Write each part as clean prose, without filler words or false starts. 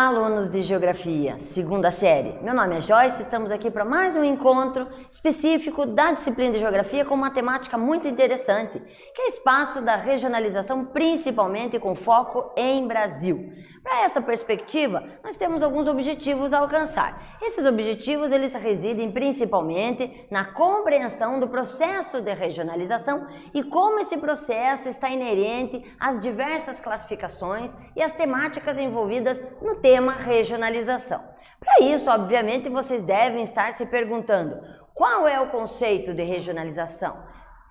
Olá, alunos de Geografia, segunda série. Meu nome é Joyce, estamos aqui para mais um encontro específico da disciplina de Geografia com uma temática muito interessante, que é espaço da regionalização, principalmente com foco em Brasil. Para essa perspectiva, nós temos alguns objetivos a alcançar. Esses objetivos, eles residem principalmente na compreensão do processo de regionalização e como esse processo está inerente às diversas classificações e às temáticas envolvidas no tema regionalização. Para isso, obviamente, vocês devem estar se perguntando qual é o conceito de regionalização?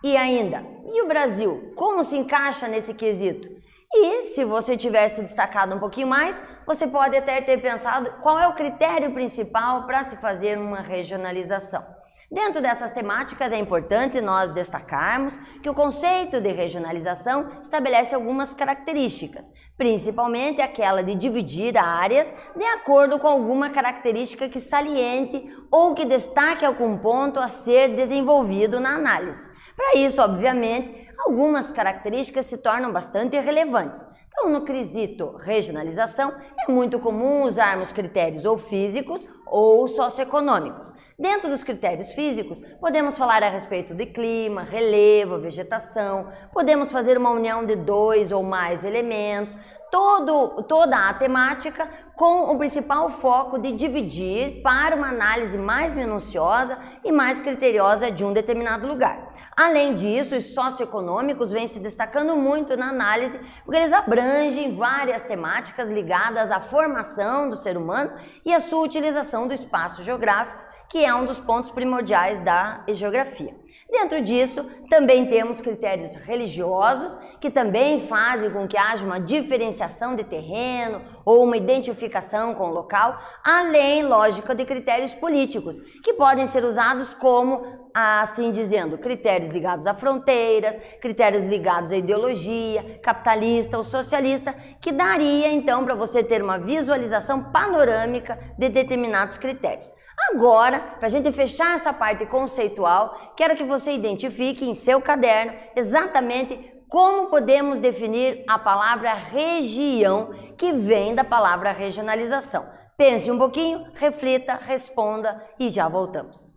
E ainda, e o Brasil? Como se encaixa nesse quesito? E, se você tivesse destacado um pouquinho mais, você pode até ter pensado qual é o critério principal para se fazer uma regionalização. Dentro dessas temáticas é importante nós destacarmos que o conceito de regionalização estabelece algumas características, principalmente aquela de dividir áreas de acordo com alguma característica que saliente ou que destaque algum ponto a ser desenvolvido na análise. Para isso, obviamente, algumas características se tornam bastante relevantes. Então, no quesito regionalização, é muito comum usarmos critérios ou físicos ou socioeconômicos. Dentro dos critérios físicos, podemos falar a respeito de clima, relevo, vegetação, podemos fazer uma união de 2 ou mais elementos, toda a temática com o principal foco de dividir para uma análise mais minuciosa e mais criteriosa de um determinado lugar. Além disso, os socioeconômicos vêm se destacando muito na análise porque eles abrangem várias temáticas ligadas à formação do ser humano e à sua utilização do espaço geográfico, que é um dos pontos primordiais da geografia. Dentro disso, também temos critérios religiosos, que também fazem com que haja uma diferenciação de terreno ou uma identificação com o local, além, lógico, de critérios políticos, que podem ser usados como, assim dizendo, critérios ligados a fronteiras, critérios ligados à ideologia, capitalista ou socialista, que daria, então, para você ter uma visualização panorâmica de determinados critérios. Agora, para a gente fechar essa parte conceitual, quero que você identifique em seu caderno exatamente como podemos definir a palavra região, que vem da palavra regionalização. Pense um pouquinho, reflita, responda e já voltamos.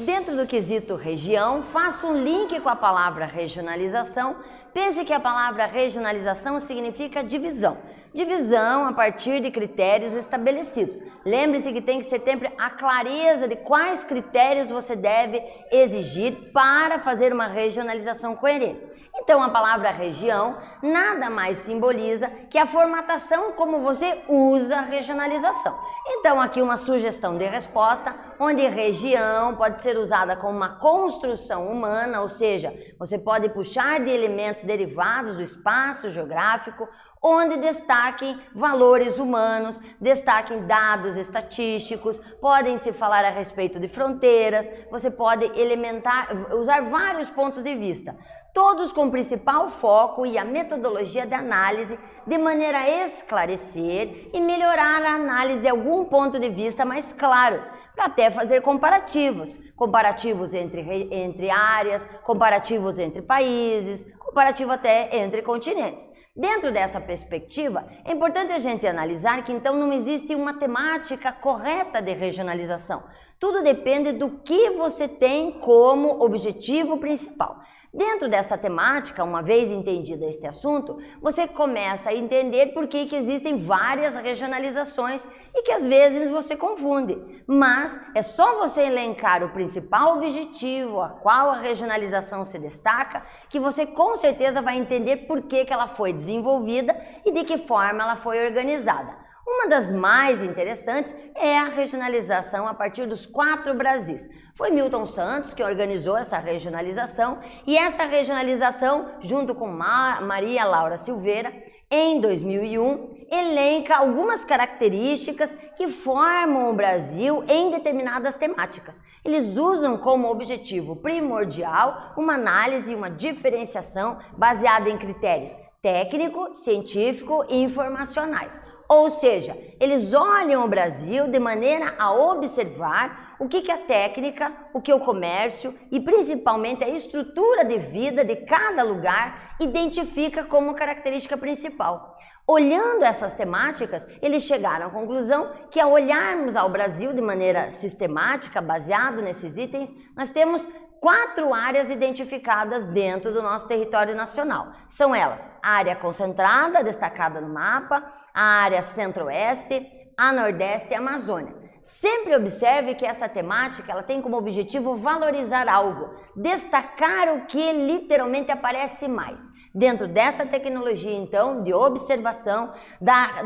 Dentro do quesito região, faça um link com a palavra regionalização. Pense que a palavra regionalização significa divisão. Divisão a partir de critérios estabelecidos. Lembre-se que tem que ser sempre a clareza de quais critérios você deve exigir para fazer uma regionalização coerente. Então, a palavra região nada mais simboliza que a formatação como você usa a regionalização. Então, aqui uma sugestão de resposta, onde região pode ser usada como uma construção humana, ou seja, você pode puxar de elementos derivados do espaço geográfico, onde destaquem valores humanos, destaquem dados estatísticos, podem se falar a respeito de fronteiras, você pode usar vários pontos de vista, todos com o principal foco e a metodologia de análise, de maneira a esclarecer e melhorar a análise de algum ponto de vista mais claro, para até fazer comparativos entre áreas, comparativos entre países, comparativo até entre continentes. Dentro dessa perspectiva, é importante a gente analisar que então não existe uma temática correta de regionalização. Tudo depende do que você tem como objetivo principal. Dentro dessa temática, uma vez entendido este assunto, você começa a entender por que existem várias regionalizações e que às vezes você confunde. Mas é só você elencar o principal objetivo a qual a regionalização se destaca, que você com certeza vai entender por que ela foi desenvolvida e de que forma ela foi organizada. Uma das mais interessantes é a regionalização a partir dos 4 Brasis. Foi Milton Santos que organizou essa regionalização e essa regionalização, junto com Maria Laura Silveira, em 2001, elenca algumas características que formam o Brasil em determinadas temáticas. Eles usam como objetivo primordial uma análise e uma diferenciação baseada em critérios técnico, científico e informacionais. Ou seja, eles olham o Brasil de maneira a observar o que a técnica, o que o comércio e principalmente a estrutura de vida de cada lugar identifica como característica principal. Olhando essas temáticas, eles chegaram à conclusão que ao olharmos ao Brasil de maneira sistemática, baseado nesses itens, nós temos 4 áreas identificadas dentro do nosso território nacional. São elas: a área concentrada, destacada no mapa, a área centro-oeste, a nordeste e a Amazônia. Sempre observe que essa temática ela tem como objetivo valorizar algo, destacar o que literalmente aparece mais. Dentro dessa tecnologia, então, de observação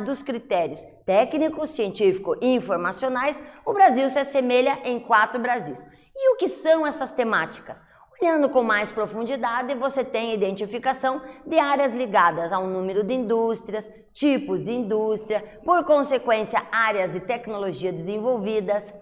dos critérios técnicos, científicos e informacionais, o Brasil se assemelha em 4 Brasis. E o que são essas temáticas? Olhando com mais profundidade, você tem a identificação de áreas ligadas ao número de indústrias, tipos de indústria, por consequência, áreas de tecnologia desenvolvidas,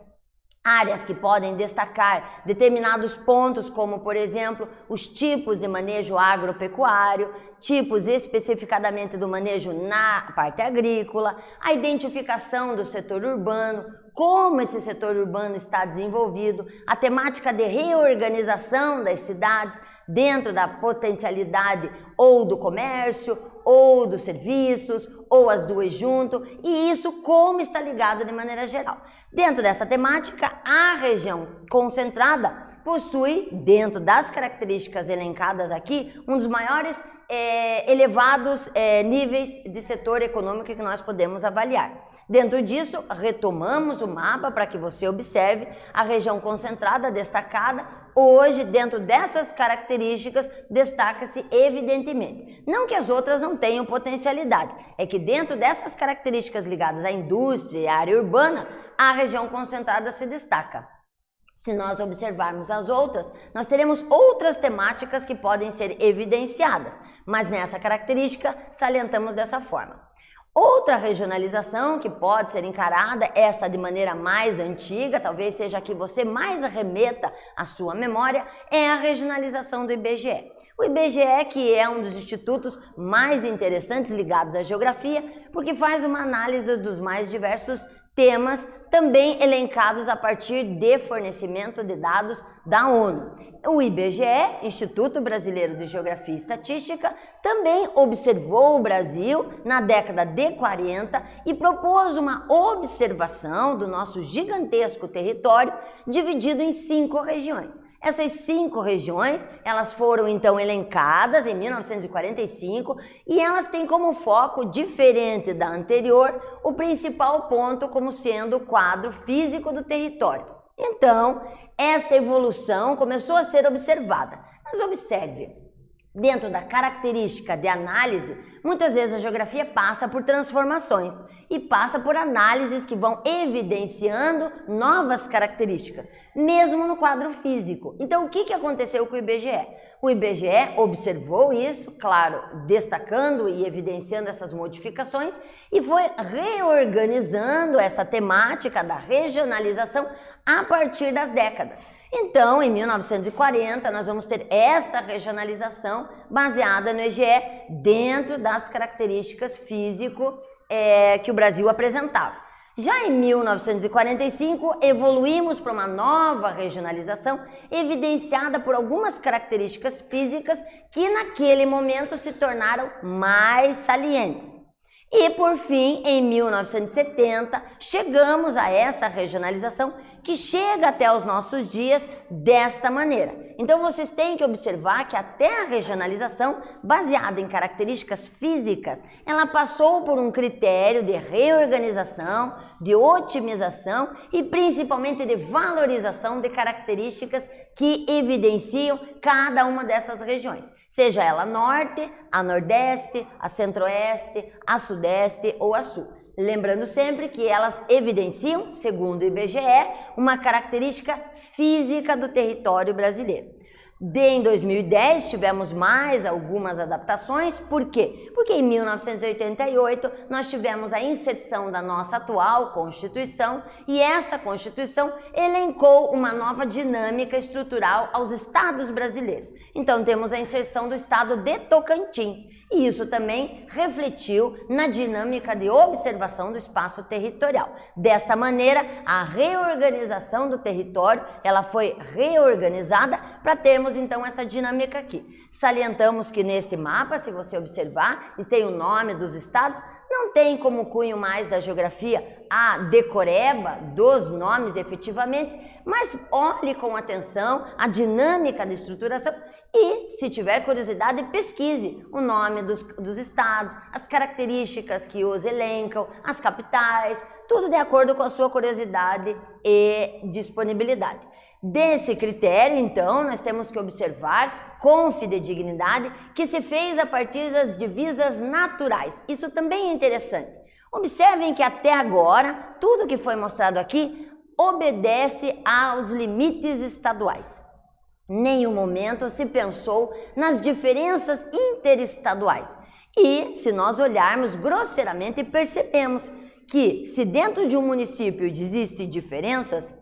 áreas que podem destacar determinados pontos, como, por exemplo, os tipos de manejo agropecuário, tipos especificadamente do manejo na parte agrícola, a identificação do setor urbano, como esse setor urbano está desenvolvido, a temática de reorganização das cidades dentro da potencialidade ou do comércio, ou dos serviços, ou as duas junto, e isso como está ligado de maneira geral. Dentro dessa temática, a região concentrada possui, dentro das características elencadas aqui, um dos maiores elevados níveis de setor econômico que nós podemos avaliar. Dentro disso, retomamos o mapa para que você observe a região concentrada destacada. Hoje, dentro dessas características, destaca-se evidentemente. Não que as outras não tenham potencialidade, é que dentro dessas características ligadas à indústria e à área urbana, a região concentrada se destaca. Se nós observarmos as outras, nós teremos outras temáticas que podem ser evidenciadas, mas nessa característica salientamos dessa forma. Outra regionalização que pode ser encarada, essa de maneira mais antiga, talvez seja a que você mais arremeta à sua memória, é a regionalização do IBGE. O IBGE, que é um dos institutos mais interessantes ligados à geografia, porque faz uma análise dos mais diversos temas também elencados a partir de fornecimento de dados da ONU. O IBGE, Instituto Brasileiro de Geografia e Estatística, também observou o Brasil na década de 40 e propôs uma observação do nosso gigantesco território dividido em 5 regiões. Essas 5 regiões, elas foram então elencadas em 1945 e elas têm como foco, diferente da anterior, o principal ponto como sendo o quadro físico do território. Então, esta evolução começou a ser observada. Mas observe, dentro da característica de análise, muitas vezes a geografia passa por transformações e passa por análises que vão evidenciando novas características, mesmo no quadro físico. Então, o que aconteceu com o IBGE? O IBGE observou isso, claro, destacando e evidenciando essas modificações e foi reorganizando essa temática da regionalização a partir das décadas. Então, em 1940, nós vamos ter essa regionalização baseada no IGE dentro das características físico que o Brasil apresentava. Já em 1945, evoluímos para uma nova regionalização evidenciada por algumas características físicas que naquele momento se tornaram mais salientes. E, por fim, em 1970, chegamos a essa regionalização que chega até os nossos dias desta maneira. Então, vocês têm que observar que até a regionalização, baseada em características físicas, ela passou por um critério de reorganização, de otimização e principalmente de valorização de características que evidenciam cada uma dessas regiões, seja ela norte, a nordeste, a centro-oeste, a sudeste ou a sul. Lembrando sempre que elas evidenciam, segundo o IBGE, uma característica física do território brasileiro. Em 2010 tivemos mais algumas adaptações, por quê? Porque em 1988 nós tivemos a inserção da nossa atual Constituição e essa Constituição elencou uma nova dinâmica estrutural aos estados brasileiros. Então temos a inserção do estado de Tocantins e isso também refletiu na dinâmica de observação do espaço territorial. Desta maneira, a reorganização do território, ela foi reorganizada para termos então essa dinâmica aqui. Salientamos que neste mapa, se você observar, tem o nome dos estados, não tem como cunho mais da geografia a decoreba dos nomes efetivamente, mas olhe com atenção a dinâmica da estruturação e, se tiver curiosidade, pesquise o nome dos estados, as características que os elencam, as capitais, tudo de acordo com a sua curiosidade e disponibilidade. Desse critério, então, nós temos que observar com fidedignidade que se fez a partir das divisas naturais. Isso também é interessante. Observem que até agora, tudo que foi mostrado aqui obedece aos limites estaduais. Em nenhum momento se pensou nas diferenças interestaduais. E, se nós olharmos grosseiramente, percebemos que, se dentro de um município existem diferenças,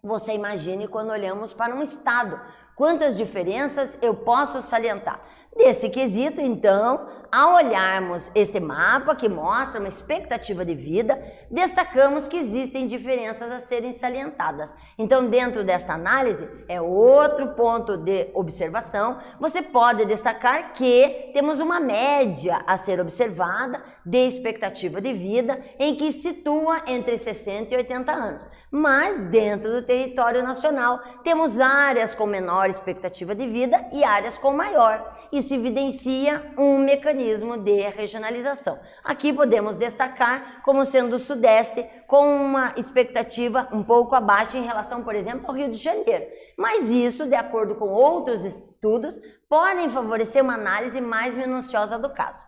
você imagine quando olhamos para um estado, quantas diferenças eu posso salientar. Desse quesito, então, ao olharmos esse mapa que mostra uma expectativa de vida, destacamos que existem diferenças a serem salientadas. Então, dentro desta análise, é outro ponto de observação, você pode destacar que temos uma média a ser observada de expectativa de vida em que situa entre 60 e 80 anos. Mas, dentro do território nacional, temos áreas com menor expectativa de vida e áreas com maior. Isso evidencia um mecanismo de regionalização. Aqui podemos destacar como sendo o Sudeste com uma expectativa um pouco abaixo em relação, por exemplo, ao Rio de Janeiro. Mas isso, de acordo com outros estudos, podem favorecer uma análise mais minuciosa do caso.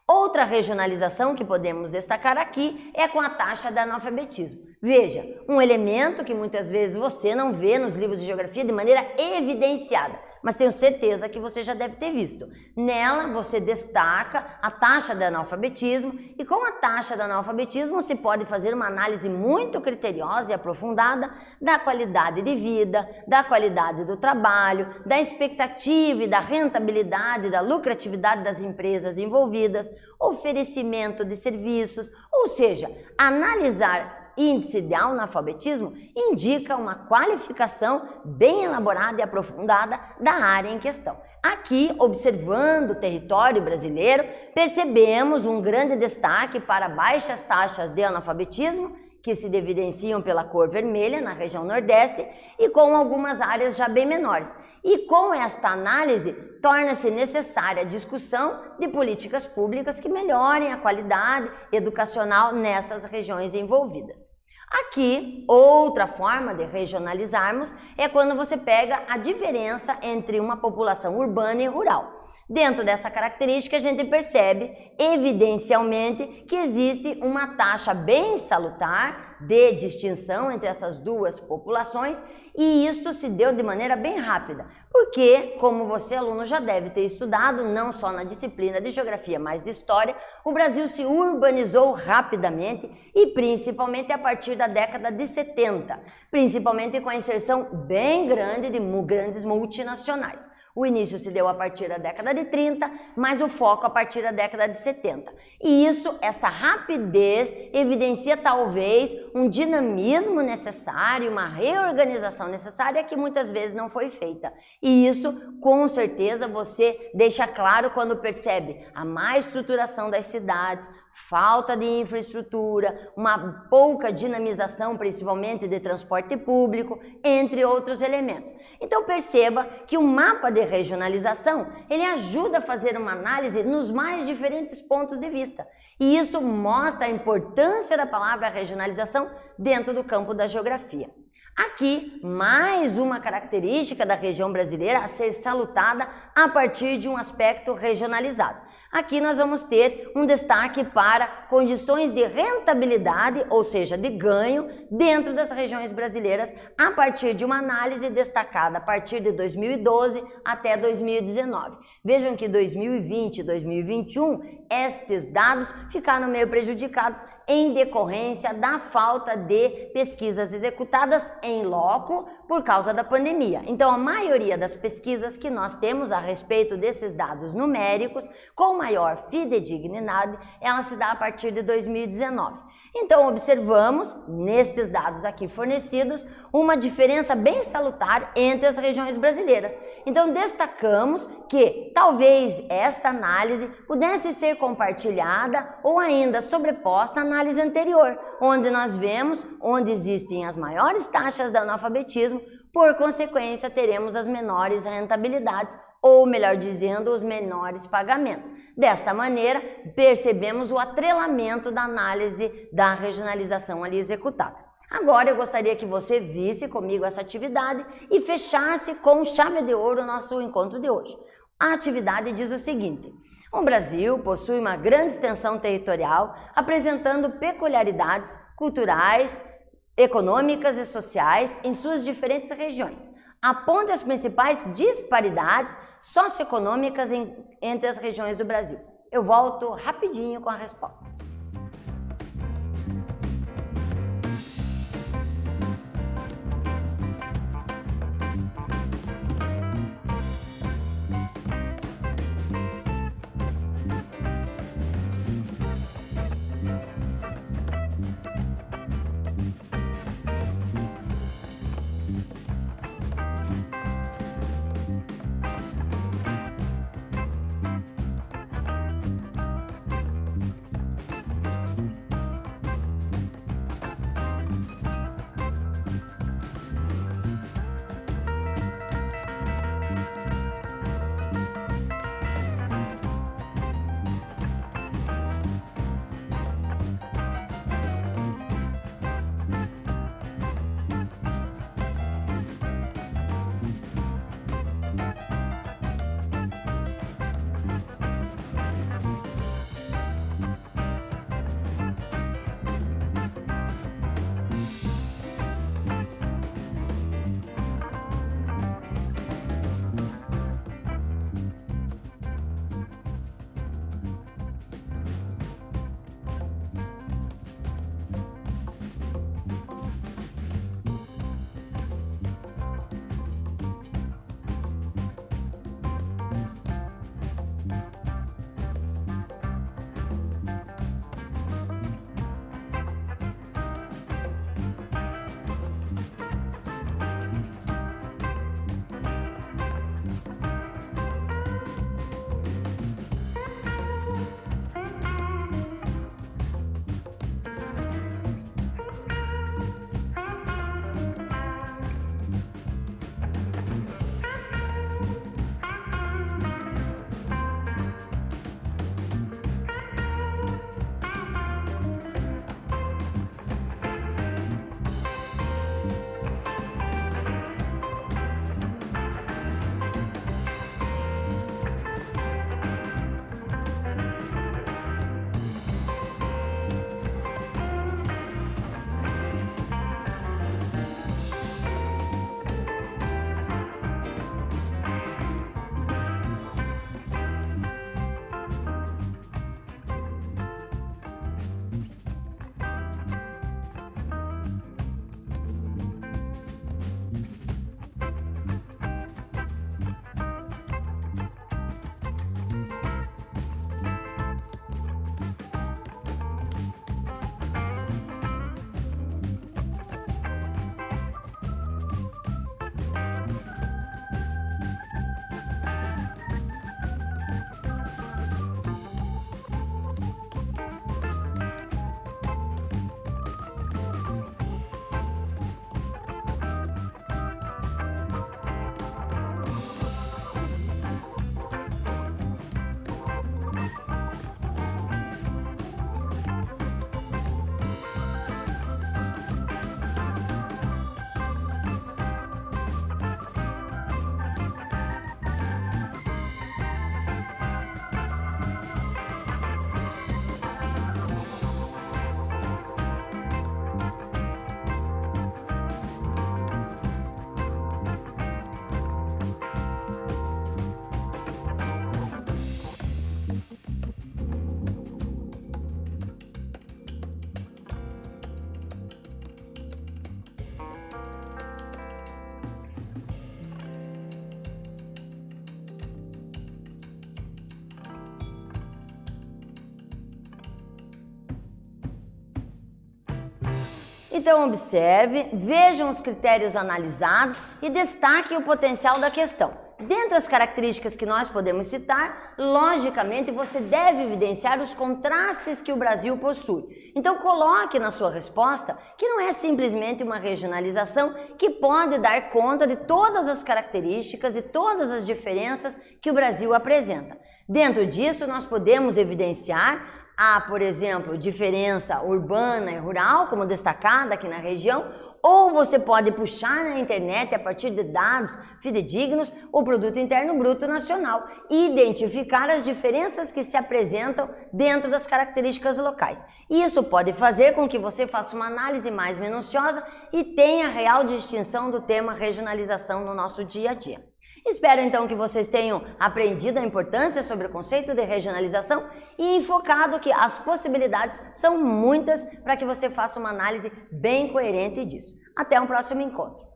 Outra regionalização que podemos destacar aqui é com a taxa de analfabetismo. Veja, um elemento que muitas vezes você não vê nos livros de geografia de maneira evidenciada, mas tenho certeza que você já deve ter visto. Nela, você destaca a taxa de analfabetismo e com a taxa de analfabetismo se pode fazer uma análise muito criteriosa e aprofundada da qualidade de vida, da qualidade do trabalho, da expectativa e da rentabilidade, da lucratividade das empresas envolvidas, oferecimento de serviços, ou seja, analisar índice de analfabetismo, indica uma qualificação bem elaborada e aprofundada da área em questão. Aqui, observando o território brasileiro, percebemos um grande destaque para baixas taxas de analfabetismo, que se evidenciam pela cor vermelha na região Nordeste e com algumas áreas já bem menores. E com esta análise, torna-se necessária a discussão de políticas públicas que melhorem a qualidade educacional nessas regiões envolvidas. Aqui, outra forma de regionalizarmos é quando você pega a diferença entre uma população urbana e rural. Dentro dessa característica, a gente percebe evidencialmente que existe uma taxa bem salutar de distinção entre essas duas populações, e isto se deu de maneira bem rápida, porque, como você, aluno, já deve ter estudado, não só na disciplina de Geografia, mas de História, o Brasil se urbanizou rapidamente e principalmente a partir da década de 70, principalmente com a inserção bem grande de grandes multinacionais. O início se deu a partir da década de 30, mas o foco a partir da década de 70. E essa rapidez, evidencia talvez um dinamismo necessário, uma reorganização necessária que muitas vezes não foi feita. E isso, com certeza, você deixa claro quando percebe a má estruturação das cidades, falta de infraestrutura, uma pouca dinamização, principalmente de transporte público, entre outros elementos. Então perceba que o mapa de regionalização, ele ajuda a fazer uma análise nos mais diferentes pontos de vista. E isso mostra a importância da palavra regionalização dentro do campo da geografia. Aqui, mais uma característica da região brasileira a ser salutada a partir de um aspecto regionalizado. Aqui nós vamos ter um destaque para condições de rentabilidade, ou seja, de ganho, dentro das regiões brasileiras, a partir de uma análise destacada a partir de 2012 até 2019. Vejam que 2020 e 2021, estes dados ficaram meio prejudicados em decorrência da falta de pesquisas executadas em loco por causa da pandemia. Então, a maioria das pesquisas que nós temos a respeito desses dados numéricos, com maior fidedignidade, ela se dá a partir de 2019. Então, observamos, nestes dados aqui fornecidos, uma diferença bem salutar entre as regiões brasileiras. Então, destacamos que talvez esta análise pudesse ser compartilhada ou ainda sobreposta à análise anterior, onde nós vemos onde existem as maiores taxas de analfabetismo, por consequência, teremos as menores rentabilidades, ou melhor dizendo, os menores pagamentos. Desta maneira, percebemos o atrelamento da análise da regionalização ali executada. Agora eu gostaria que você visse comigo essa atividade e fechasse com chave de ouro o nosso encontro de hoje. A atividade diz o seguinte: o Brasil possui uma grande extensão territorial, apresentando peculiaridades culturais, econômicas e sociais em suas diferentes regiões. Aponte as principais disparidades socioeconômicas entre as regiões do Brasil. Eu volto rapidinho com a resposta. Então observe, vejam os critérios analisados e destaque o potencial da questão. Dentre as características que nós podemos citar, logicamente você deve evidenciar os contrastes que o Brasil possui. Então coloque na sua resposta que não é simplesmente uma regionalização que pode dar conta de todas as características e todas as diferenças que o Brasil apresenta. Dentro disso nós podemos evidenciar por exemplo, diferença urbana e rural, como destacada aqui na região, ou você pode puxar na internet, a partir de dados fidedignos, o Produto Interno Bruto Nacional e identificar as diferenças que se apresentam dentro das características locais. Isso pode fazer com que você faça uma análise mais minuciosa e tenha real distinção do tema regionalização no nosso dia a dia. Espero então que vocês tenham aprendido a importância sobre o conceito de regionalização e enfocado que as possibilidades são muitas para que você faça uma análise bem coerente disso. Até um próximo encontro!